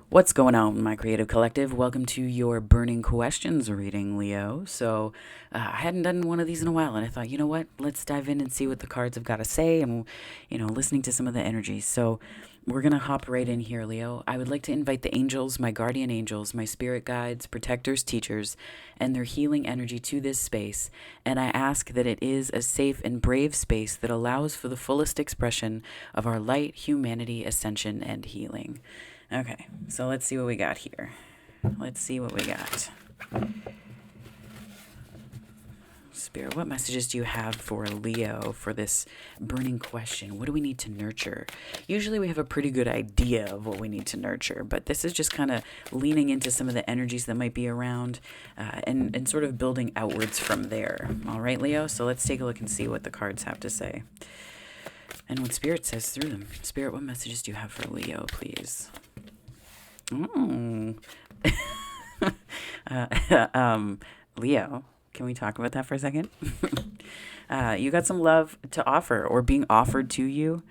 What's going on, my creative collective? Welcome to your Burning Questions reading, Leo. I hadn't done one of these in a while, and I thought, you know what? Let's dive in and see what the cards have got to say, and listening to some of the energies. So, we're gonna hop right in here, Leo. I would like to invite the angels, my guardian angels, my spirit guides, protectors, teachers, and their healing energy to this space. And I ask that it is a safe and brave space that allows for the fullest expression of our light, humanity, ascension, and healing. Okay, so let's see what we got here. Let's see what we got. Spirit, what messages do you have for Leo for this burning question? What do we need to nurture? Usually we have a pretty good idea of what we need to nurture, but this is just kind of leaning into some of the energies that might be around and sort of building outwards from there. All right, Leo? So let's take a look and see what the cards have to say and what Spirit says through them. Spirit, what messages do you have for Leo, please? Leo, can we talk about that for a second? You got some love to offer or being offered to you.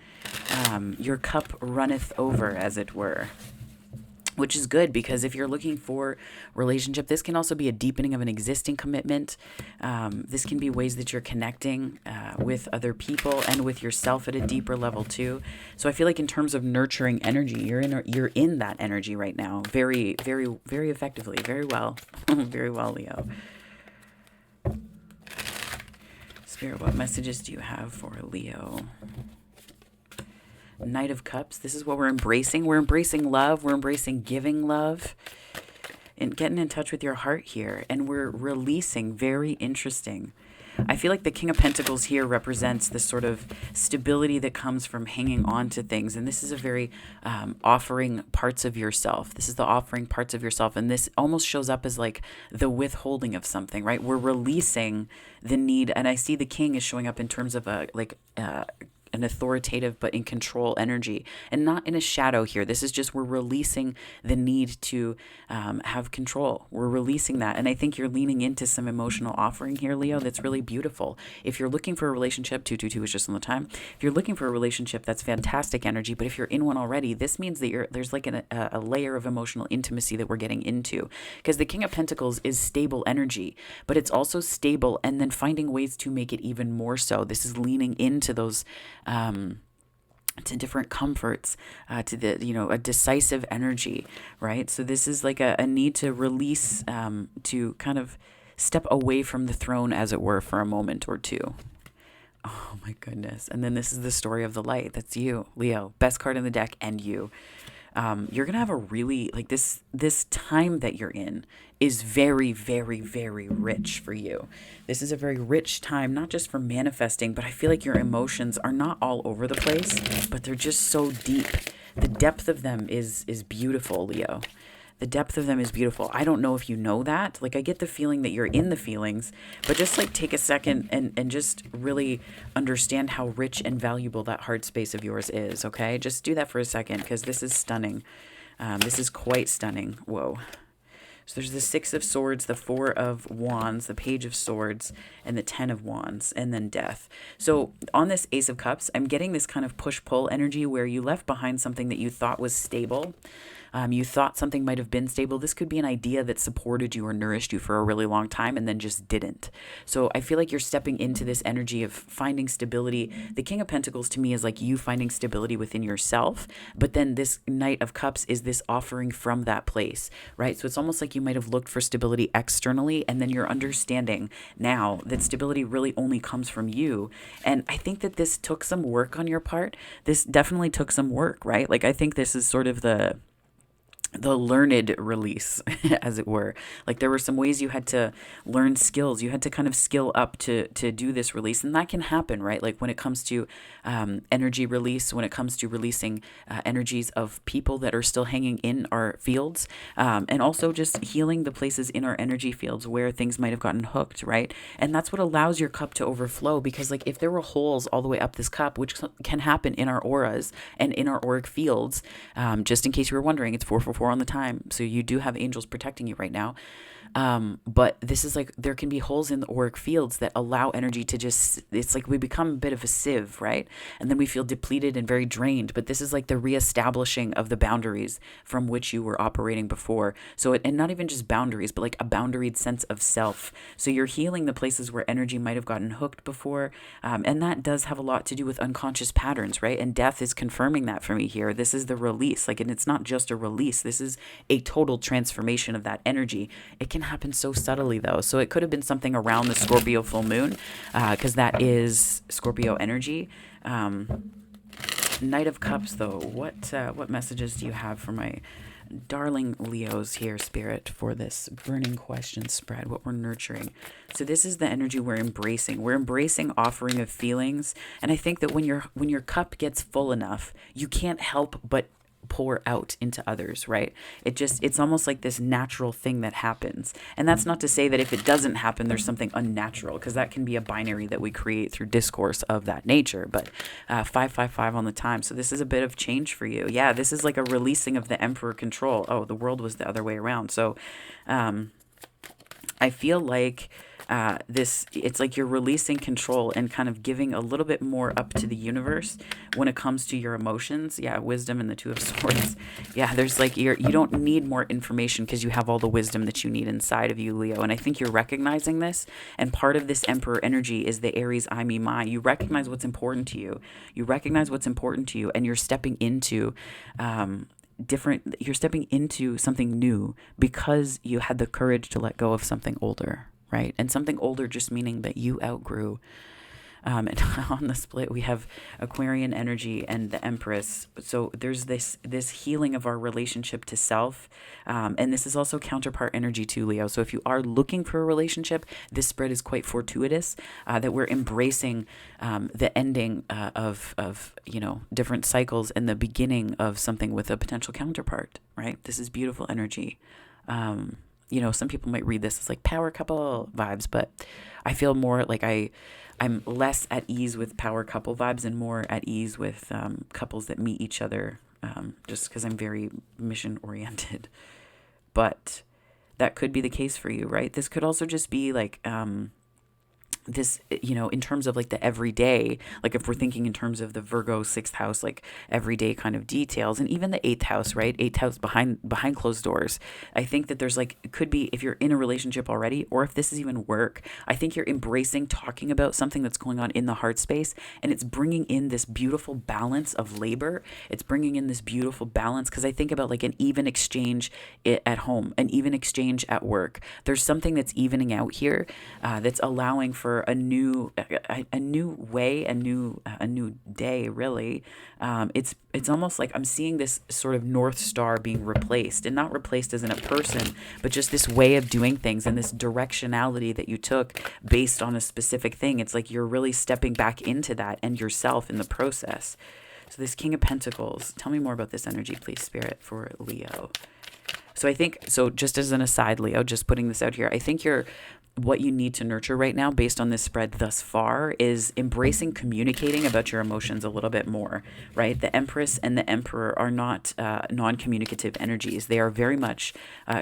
Your cup runneth over, as it were, which is good because if you're looking for relationship, this can also be a deepening of an existing commitment. This can be ways that you're connecting with other people and with yourself at a deeper level too. So I feel like in terms of nurturing energy, you're in that energy right now, very, very, very effectively, very well, very well, Leo. Spirit, what messages do you have for Leo? Knight of Cups. This is what we're embracing. We're embracing love. We're embracing giving love and getting in touch with your heart here. And we're releasing. Very interesting. I feel like the King of Pentacles here represents this sort of stability that comes from hanging on to things. And this is a very offering parts of yourself. This is the offering parts of yourself. And this almost shows up as like the withholding of something, right? We're releasing the need. And I see the King is showing up in terms of an authoritative but in control energy and not in a shadow here. This is just we're releasing the need to have control. We're releasing that. And I think you're leaning into some emotional offering here, Leo, that's really beautiful. If you're looking for a relationship, 222 is just on the time. If you're looking for a relationship, that's fantastic energy. But if you're in one already, this means that there's like a layer of emotional intimacy that we're getting into. Because the King of Pentacles is stable energy, but it's also stable and then finding ways to make it even more so. This is leaning into those to different comforts, to a decisive energy, right? So this is like a need to release, to kind of step away from the throne, as it were, for a moment or two. Oh my goodness. And then this is the story of the light. That's you, Leo. Best card in the deck, and you. You're going to have a really, like this time that you're in is very, very, very rich for you. This is a very rich time, not just for manifesting, but I feel like your emotions are not all over the place, but they're just so deep. The depth of them is beautiful, Leo. The depth of them is beautiful. I don't know if you know that. Like, I get the feeling that you're in the feelings, but just like take a second and just really understand how rich and valuable that heart space of yours is, okay? Just do that for a second because this is stunning. This is quite stunning. Whoa. So there's the Six of Swords, the Four of Wands, the Page of Swords, and the Ten of Wands, and then Death. So on this Ace of Cups, I'm getting this kind of push-pull energy where you left behind something that you thought was stable. You thought something might have been stable. This could be an idea that supported you or nourished you for a really long time and then just didn't. So I feel like you're stepping into this energy of finding stability. The King of Pentacles to me is like you finding stability within yourself. But then this Knight of Cups is this offering from that place, right? So it's almost like you might have looked for stability externally and then you're understanding now that stability really only comes from you. And I think that this took some work on your part. This definitely took some work, right? Like I think this is sort of the learned release, as it were. Like there were some ways you had to learn skills. You had to kind of skill up to do this release. And that can happen, right? Like when it comes to energy release, when it comes to releasing energies of people that are still hanging in our fields, and also just healing the places in our energy fields where things might have gotten hooked, right? And that's what allows your cup to overflow because like if there were holes all the way up this cup, which can happen in our auras and in our auric fields, just in case you were wondering, it's 444 on the time. So you do have angels protecting you right now. But this is like, there can be holes in the auric fields that allow energy to just, it's like we become a bit of a sieve, right? And then we feel depleted and very drained. But this is like the reestablishing of the boundaries from which you were operating before. So, and not even just boundaries, but like a boundaried sense of self. So you're healing the places where energy might have gotten hooked before. And that does have a lot to do with unconscious patterns, right? And death is confirming that for me here. This is the release. Like, and it's not just a release. This is a total transformation of that energy. It can happen so subtly though. So it could have been something around the Scorpio full moon, because that is Scorpio energy. Knight of Cups though, what messages do you have for my darling Leos here, Spirit, for this burning question spread, what we're nurturing? So this is the energy we're embracing. We're embracing offering of feelings. And I think that when your cup gets full enough, you can't help but pour out into others, right? It's almost like this natural thing that happens. And that's not to say that if it doesn't happen, there's something unnatural, because that can be a binary that we create through discourse of that nature. But 555 on the time. So this is a bit of change for you. Yeah, this is like a releasing of the emperor control. Oh, the world was the other way around. So I feel like it's like you're releasing control and kind of giving a little bit more up to the universe when it comes to your emotions. Yeah, wisdom and the Two of Swords. Yeah, there's like, you don't need more information because you have all the wisdom that you need inside of you, Leo. And I think you're recognizing this. And part of this Emperor energy is the Aries I, me, my. You recognize what's important to you. You recognize what's important to you, and you're stepping into you're stepping into something new because you had the courage to let go of something older. Right? And something older just meaning that you outgrew. And on the split, we have Aquarian energy and the Empress. So there's this healing of our relationship to self. And this is also counterpart energy to Leo. So if you are looking for a relationship, this spread is quite fortuitous, that we're embracing the ending of different cycles and the beginning of something with a potential counterpart, right? This is beautiful energy. Some people might read this as like power couple vibes, but I feel more like I'm less at ease with power couple vibes and more at ease with couples that meet each other, just because I'm very mission oriented. But that could be the case for you, right? This could also just be like this, in terms of like the everyday, like if we're thinking in terms of the Virgo 6th house, like everyday kind of details, and even the 8th house, right? 8th house behind closed doors. I think that there's like, it could be if you're in a relationship already, or if this is even work, I think you're embracing talking about something that's going on in the heart space, and it's bringing in this beautiful balance of labor. It's bringing in this beautiful balance, because I think about like an even exchange at home, an even exchange at work. There's something that's evening out here, that's allowing for a new way, a new day, really. It's almost like I'm seeing this sort of North Star being replaced, and not replaced as in a person, but just this way of doing things and this directionality that you took based on a specific thing. It's like you're really stepping back into that and yourself in the process. So this King of Pentacles, tell me more about this energy, please, Spirit, for Leo. So I think, just as an aside, Leo, just putting this out here, I think what you need to nurture right now based on this spread thus far is embracing communicating about your emotions a little bit more, right? The Empress and the Emperor are not non-communicative energies. They are very much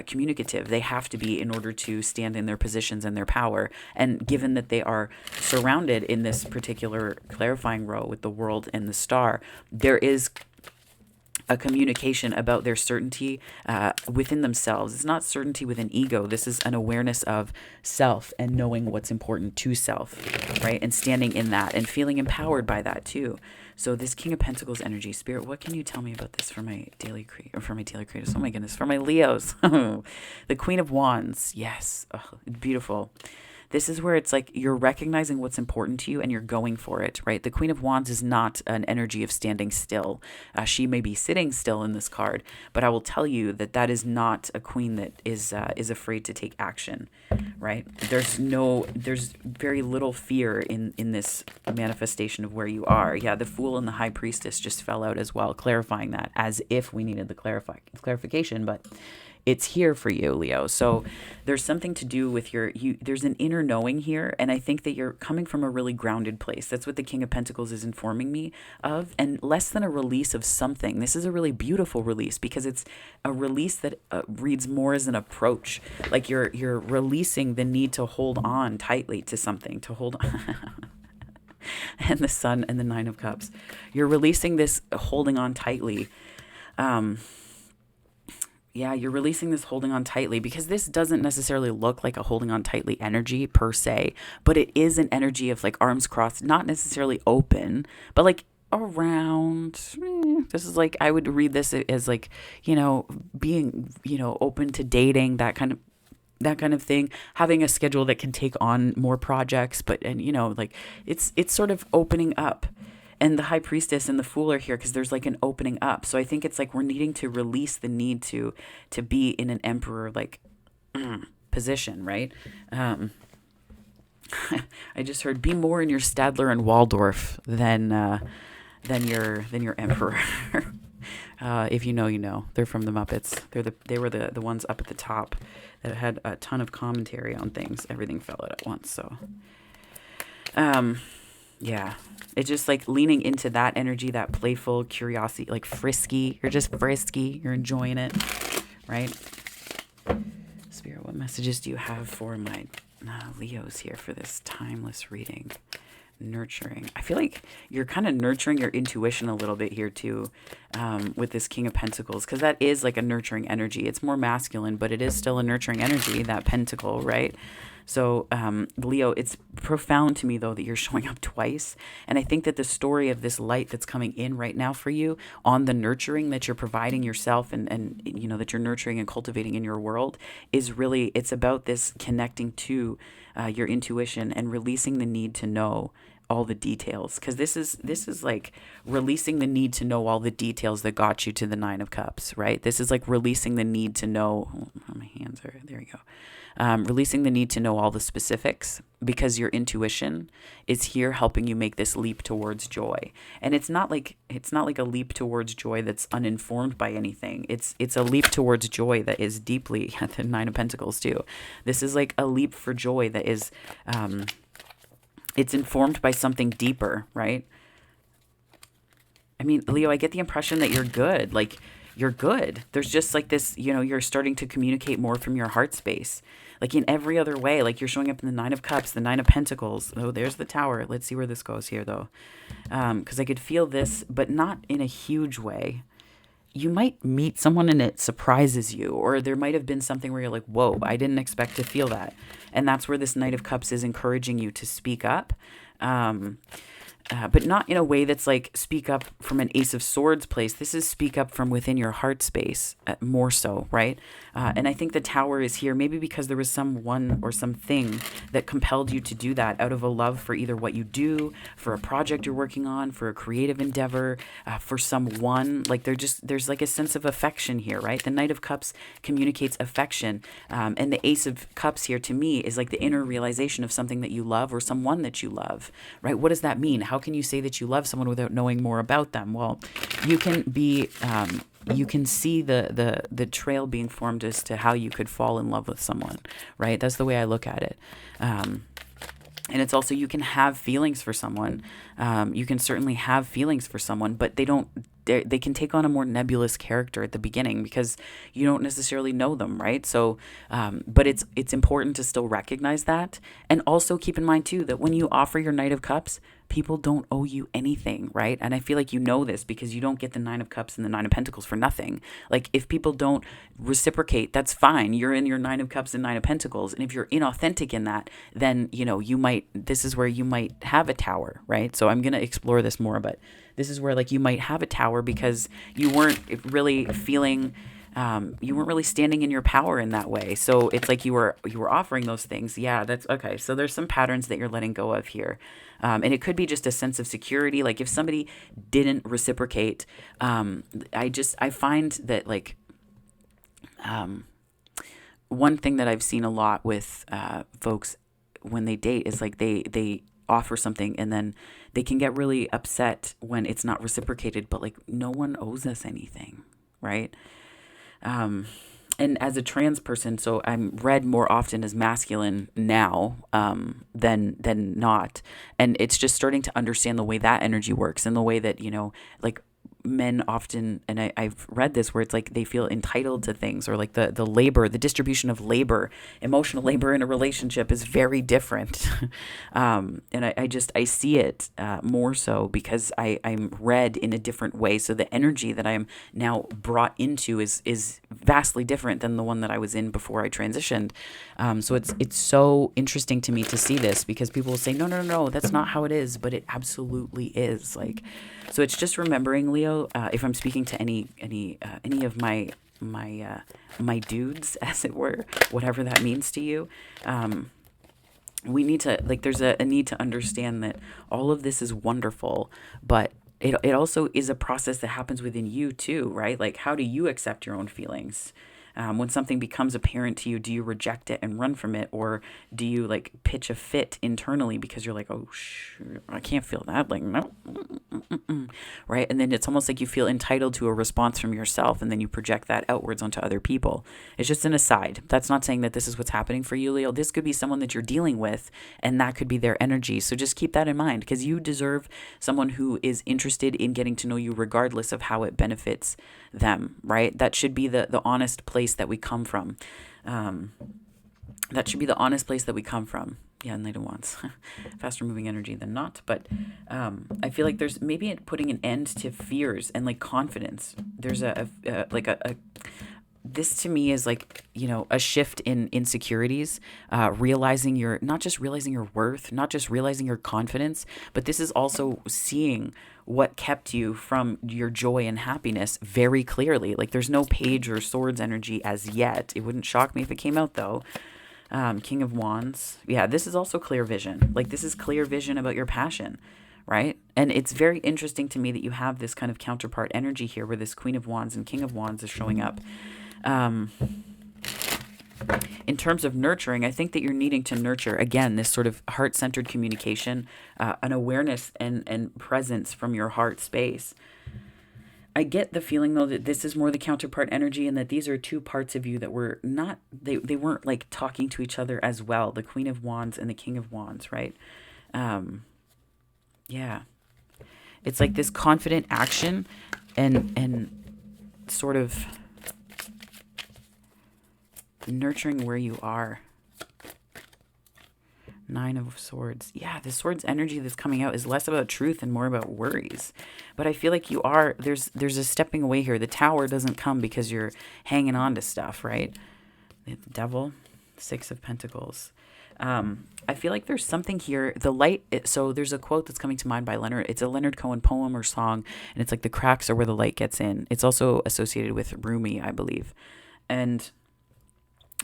communicative. They have to be in order to stand in their positions and their power. And given that they are surrounded in this particular clarifying row with the world and the star, there is a communication about their certainty within themselves. It's not certainty with an ego. This is an awareness of self and knowing what's important to self, right? And standing in that and feeling empowered by that too. So this King of Pentacles energy, Spirit, what can you tell me about this for my daily creators? Oh my goodness, for my Leos. The Queen of Wands. Yes. Oh, beautiful. This is where it's like you're recognizing what's important to you and you're going for it, right? The Queen of Wands is not an energy of standing still. She may be sitting still in this card, but I will tell you that that is not a queen that is afraid to take action, right? There's very little fear in this manifestation of where you are. Yeah, the Fool and the High Priestess just fell out as well, clarifying that, as if we needed the clarification, but it's here for you, Leo. So there's something to do with there's an inner knowing here. And I think that you're coming from a really grounded place. That's what the King of Pentacles is informing me of. And less than a release of something. This is a really beautiful release because it's a release that reads more as an approach. Like you're releasing the need to hold on tightly to something, to hold on. And the Sun and the Nine of Cups. You're releasing this holding on tightly. You're releasing this holding on tightly because this doesn't necessarily look like a holding on tightly energy per se, but it is an energy of like arms crossed, not necessarily open, but like around. This is like, I would read this as like, being, open to dating, that kind of thing, having a schedule that can take on more projects, like it's sort of opening up. And the High Priestess and the Fool are here because there's like an opening up. So I think it's like we're needing to release the need to be in an Emperor like position, right? I just heard be more in your Stadler and Waldorf than your Emperor. If you know, you know. They're from the Muppets. They were the ones up at the top that had a ton of commentary on things. Everything fell out at once. So, yeah. It's just like leaning into that energy, that playful curiosity, like frisky. You're just frisky. You're enjoying it, right? Spirit, what messages do you have for my Leos here for this timeless reading? Nurturing. I feel like you're kind of nurturing your intuition a little bit here too, with this King of Pentacles, because that is like a nurturing energy. It's more masculine, but it is still a nurturing energy, that pentacle, right? So, Leo, it's profound to me, though, that you're showing up twice. And I think that the story of this light that's coming in right now for you on the nurturing that you're providing yourself and that you're nurturing and cultivating in your world is really, it's about this connecting to your intuition and releasing the need to know all the details. Because this is like releasing the need to know all the details that got you to the Nine of Cups, right? This is like releasing the need to know, my hands are, there you go. Releasing the need to know all the specifics because your intuition is here helping you make this leap towards joy. And it's not like a leap towards joy that's uninformed by anything. It's a leap towards joy that is deeply at the Nine of Pentacles too. This is like a leap for joy that is, it's informed by something deeper, right? I mean, Leo, I get the impression that you're good. Like, you're good. There's just like this, you're starting to communicate more from your heart space. Like in every other way, like you're showing up in the Nine of Cups, the Nine of Pentacles. Oh, there's the Tower. Let's see where this goes here though. Because I could feel this, but not in a huge way. You might meet someone and it surprises you, or there might have been something where you're like, whoa, I didn't expect to feel that. And that's where this Knight of Cups is encouraging you to speak up. But not in a way that's like speak up from an Ace of Swords place. This is speak up from within your heart space, more so, right? And I think the Tower is here maybe because there was someone or something that compelled you to do that out of a love for either what you do, for a project you're working on, for a creative endeavor, for someone. Like there's like a sense of affection here, right? The Knight of Cups communicates affection. And the Ace of Cups here to me is like the inner realization of something that you love or someone that you love, right? What does that mean? How can you say that you love someone without knowing more about them? Well, you can be, you can see the trail being formed as to how you could fall in love with someone, right? That's the way I look at it. And it's also, you can have feelings for someone. You can certainly have feelings for someone, but they can take on a more nebulous character at the beginning because you don't necessarily know them, right? So, but it's important to still recognize that. And also keep in mind too, that when you offer your Knight of Cups, people don't owe you anything, right? And I feel like you know this because you don't get the Nine of Cups and the Nine of Pentacles for nothing. Like if people don't reciprocate, that's fine. You're in your Nine of Cups and Nine of Pentacles. And if you're inauthentic in that, then, this is where you might have a Tower, right? So I'm going to explore this more, but this is where like you might have a Tower because you weren't really feeling, you weren't really standing in your power in that way. So it's like you were offering those things. Yeah, that's okay. So there's some patterns that you're letting go of here. And it could be just a sense of security. Like if somebody didn't reciprocate, I find that like, one thing that I've seen a lot with, folks when they date is like they offer something and then they can get really upset when it's not reciprocated, but like no one owes us anything, right? and as a trans person, so I'm read more often as masculine now, than not, and it's just starting to understand the way that energy works and the way that, like, men often, and I've read this, where it's like they feel entitled to things, or like the labor, the distribution of labor, emotional labor in a relationship is very different. And I see it more so because I'm read in a different way. So the energy that I'm now brought into is vastly different than the one that I was in before I transitioned. So it's so interesting to me to see this, because people will say, no, no, no, no, that's not how it is, but it absolutely is. Like, so it's just remembering, Leo, if I'm speaking to any of my dudes, as it were, whatever that means to you, we need to, like, there's a need to understand that all of this is wonderful, but it also is a process that happens within you too, right? Like, how do you accept your own feelings? When something becomes apparent to you, do you reject it and run from it? Or do you, like, pitch a fit internally because you're like, oh, I can't feel that. Like, no. Right? And then it's almost like you feel entitled to a response from yourself, and then you project that outwards onto other people. It's just an aside. That's not saying that this is what's happening for you, Leo. This could be someone that you're dealing with, and that could be their energy. So just keep that in mind, because you deserve someone who is interested in getting to know you regardless of how it benefits them, right? That should be the honest place that we come from. That should be the honest place that we come from. Yeah, and Knight of Wands. Faster moving energy than not. But I feel like there's maybe putting an end to fears and, like, confidence. There's this to me is like, a shift in insecurities, realizing not just realizing your worth, not just realizing your confidence, but this is also seeing what kept you from your joy and happiness very clearly. Like, there's no Page or Swords energy as yet. It wouldn't shock me if it came out, though. King of Wands. Yeah, this is also clear vision. Like, this is clear vision about your passion, right? And it's very interesting to me that you have this kind of counterpart energy here, where this Queen of Wands and King of Wands is showing up. In terms of nurturing, I think that you're needing to nurture, again, this sort of heart-centered communication, an awareness and presence from your heart space. I get the feeling, though, that this is more the counterpart energy, and that these are two parts of you that were not, they weren't, like, talking to each other as well. The Queen of Wands and the King of Wands, right? Yeah. It's like this confident action and sort of nurturing where you are. Nine of Swords. Yeah, the Swords energy that's coming out is less about truth and more about worries. But I feel like there's a stepping away here. The Tower doesn't come because you're hanging on to stuff, right? The Devil, Six of Pentacles. I feel like there's something here. The light, so there's a quote that's coming to mind by Leonard. It's a Leonard Cohen poem or song, and it's like, the cracks are where the light gets in. It's also associated with Rumi, I believe. And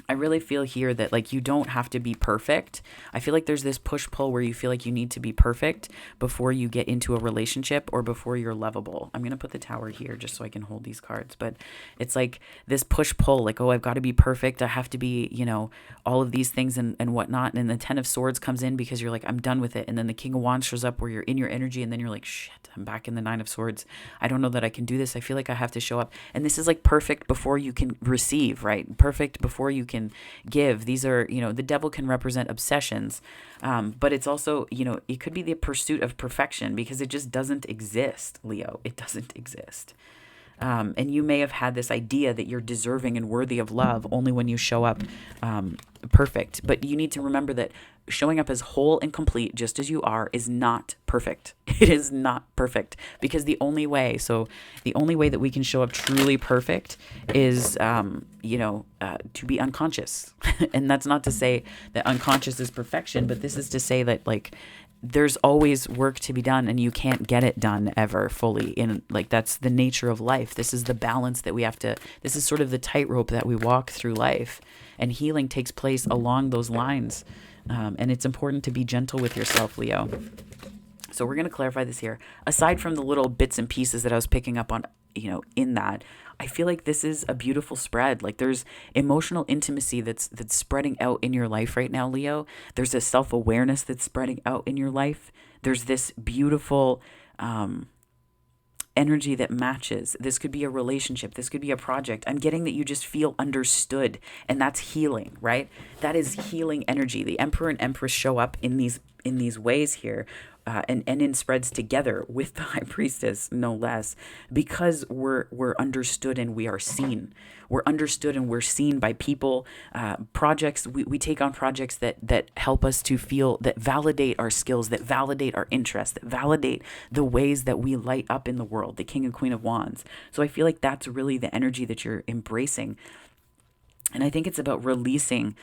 I really feel here that, like, you don't have to be perfect. I feel like there's this push-pull where you feel like you need to be perfect before you get into a relationship or before you're lovable. I'm going to put the Tower here just so I can hold these cards. But it's like this push-pull, like, oh, I've got to be perfect. I have to be, all of these things and whatnot. And the Ten of Swords comes in because you're like, I'm done with it. And then the King of Wands shows up where you're in your energy, and then you're like, shit, I'm back in the Nine of Swords. I don't know that I can do this. I feel like I have to show up. And this is like perfect before you can receive, right? Perfect before you can give. These are, the Devil can represent obsessions, but it's also, it could be the pursuit of perfection, because it just doesn't exist, Leo. It doesn't exist. And you may have had this idea that you're deserving and worthy of love only when you show up perfect. But you need to remember that showing up as whole and complete, just as you are, is not perfect. It is not perfect, because the only way that we can show up truly perfect is, to be unconscious. And that's not to say that unconscious is perfection, but this is to say that, like, there's always work to be done, and you can't get it done ever fully. That's the nature of life. This is the balance that we have to, this is sort of the tightrope that we walk through life, and healing takes place along those lines. And it's important to be gentle with yourself, Leo. So we're going to clarify this here. Aside from the little bits and pieces that I was picking up on, in that, I feel like this is a beautiful spread. Like, there's emotional intimacy that's spreading out in your life right now, Leo. There's a self-awareness that's spreading out in your life. There's this beautiful energy that matches. This could be a relationship. This could be a project. I'm getting that you just feel understood, and that's healing, right? That is healing energy. The Emperor and Empress show up in these ways here, and in spreads together with the High Priestess, no less, because we're understood and we are seen. We're understood and we're seen by people, projects. We take on projects that help us to feel, that validate our skills, that validate our interests, that validate the ways that we light up in the world, the King and Queen of Wands. So I feel like that's really the energy that you're embracing. And I think it's about releasing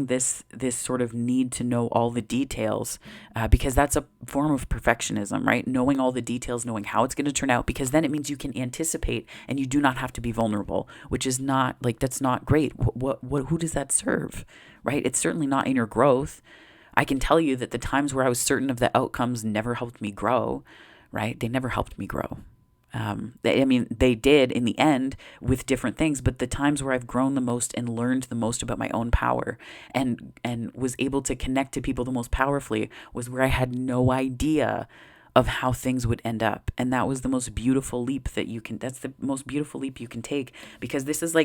this sort of need to know all the details, because that's a form of perfectionism, right? Knowing all the details, knowing how it's going to turn out, because then it means you can anticipate and you do not have to be vulnerable, which is not like, that's not great. Who does that serve, right? It's certainly not inner growth. I can tell you that the times where I was certain of the outcomes never helped me grow, right? They never helped me grow. They did in the end with different things, but the times where I've grown the most and learned the most about my own power and was able to connect to people the most powerfully was where I had no idea of how things would end up. And that was the most beautiful leap that's the most beautiful leap you can take, because this is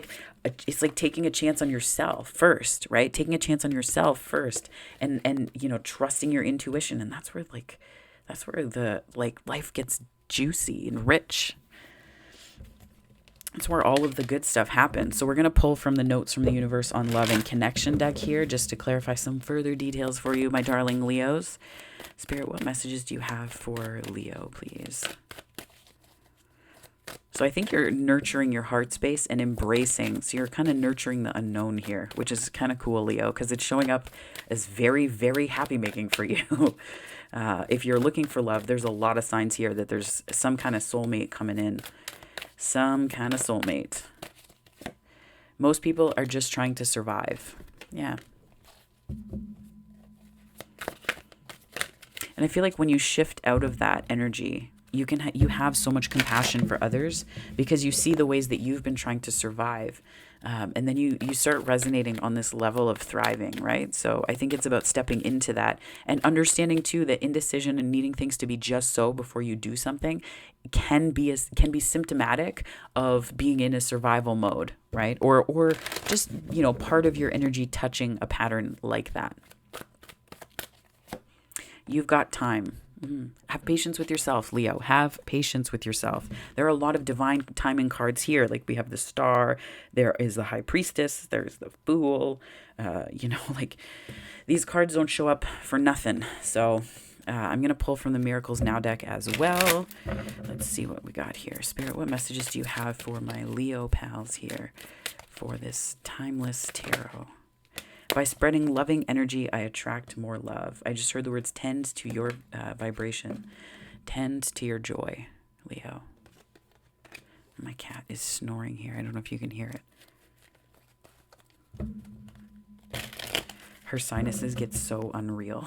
it's like taking a chance on yourself first, right? Taking a chance on yourself first and trusting your intuition. And that's where the life gets juicy and rich. It's where all of the good stuff happens. So we're going to pull from the Notes from the Universe on Love and Connection deck here, just to clarify some further details for you, my darling Leos. Spirit, what messages do you have for Leo, please? So I think you're nurturing your heart space and embracing. So you're kind of nurturing the unknown here, which is kind of cool, Leo, because it's showing up as very, very happy making for you. If you're looking for love, there's a lot of signs here that there's some kind of soulmate coming in. Some kind of soulmate. Most people are just trying to survive. Yeah. And I feel like when you shift out of that energy, you have so much compassion for others because you see the ways that you've been trying to survive. And then you start resonating on this level of thriving, right? So I think it's about stepping into that and understanding too that indecision and needing things to be just so before you do something can be symptomatic of being in a survival mode, right? Or just, part of your energy touching a pattern like that. You've got time. Have patience with yourself, Leo. Have patience with yourself. There are a lot of divine timing cards here. Like we have the Star, there is the High Priestess, there's the Fool. These cards don't show up for nothing. So I'm going to pull from the Miracles Now deck as well. Let's see what we got here. Spirit, what messages do you have for my Leo pals here for this timeless tarot? By spreading loving energy, I attract more love. I just heard the words tend to your vibration. Tend to your joy, Leo. My cat is snoring here. I don't know if you can hear it. Her sinuses get so unreal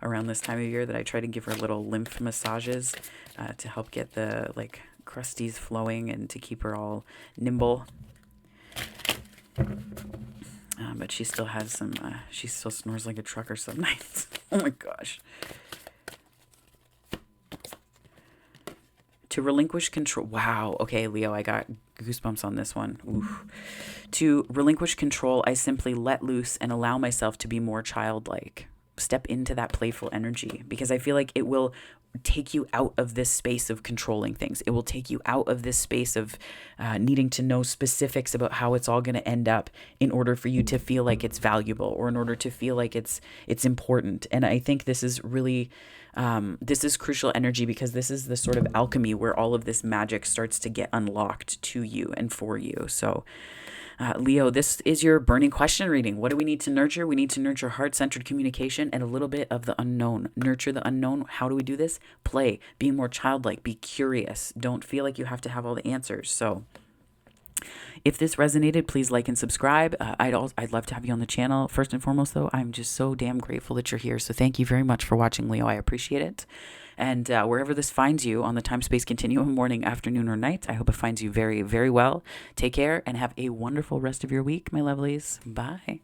around this time of year that I try to give her little lymph massages to help get the crusties flowing and to keep her all nimble. But she still has some, she still snores like a trucker some nights. Oh my gosh. To relinquish control. Wow. Okay, Leo, I got goosebumps on this one. Oof. To relinquish control, I simply let loose and allow myself to be more childlike. Step into that playful energy because I feel like it will take you out of this space of controlling things. It will take you out of this space of needing to know specifics about how it's all going to end up in order for you to feel like it's valuable or in order to feel like it's important. And I think this is really, this is crucial energy because this is the sort of alchemy where all of this magic starts to get unlocked to you and for you. So Leo, this is your burning question reading. What do we need to nurture? We need to nurture heart-centered communication and a little bit of the unknown. Nurture the unknown. How do we do this? Play. Be more childlike. Be curious. Don't feel like you have to have all the answers. So if this resonated, please like and subscribe. I'd love to have you on the channel. First and foremost, though, I'm just so damn grateful that you're here. So thank you very much for watching, Leo. I appreciate it. And wherever this finds you on the time-space continuum, morning, afternoon, or night, I hope it finds you very, very well. Take care and have a wonderful rest of your week, my lovelies. Bye.